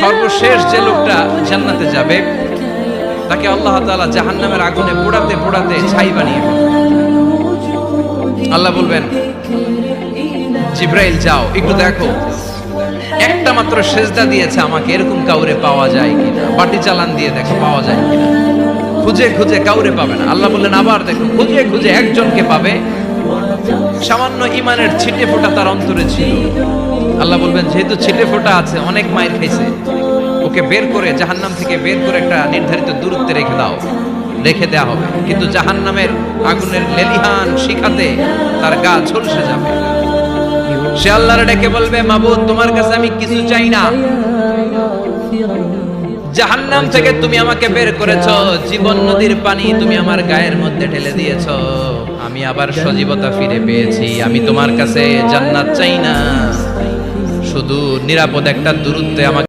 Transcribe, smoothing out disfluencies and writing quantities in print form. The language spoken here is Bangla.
সর্বশেষ যে লোকটা জান্নাতে যাবে তাকে আল্লাহ তাআলা জাহান্নামের আগুনে পোড়াতে পোড়াতে ছাই বানিয়ে আল্লাহ বলবেন, জিব্রাইল যাও একটু দেখো একটা মাত্র সেজদা দিয়েছে আমাকে, এরকম কাউরে পাওয়া যায় কিনা, বাটি চালান দিয়ে দেখো পাওয়া যায় কিনা। খুঁজে খুঁজে কাউরে পাবে না। আল্লাহ বললেন আবার দেখো, খুঁজে খুঁজে একজনকে পাবে, সামান্য ইমানের ছিটে ফোঁটা তার অন্তরে ছিল। আল্লাহ বলবেন যেহেতু ছিটে ফোঁটা আছে, অনেক মায়ের খাইছে, ওকে বের করে জাহান্নাম থেকে বের করে একটা নির্ধারিত দূরত্বে রেখে দাও, রেখে দেওয়া হবে। কিন্তু জাহান্নামের আগুনের লেলিহান শিখাতে তার গা ঝলসে যাবে। সে আল্লাহর ডেকে বলবে, মাবুদ তোমার কাছে আমি কিছু চাই না, জাহান্নাম থেকে তুমি আমাকে বের করেছো, জীবন নদীর পানি তুমি আমার গায়ের মধ্যে ঢেলে দিয়েছো, আমি আবার সজীবতা ফিরে পেয়েছি। আমি তোমার কাছে জান্নাত চাই না, শুধু নিরাপদ একটা দূরত্বে আমাকে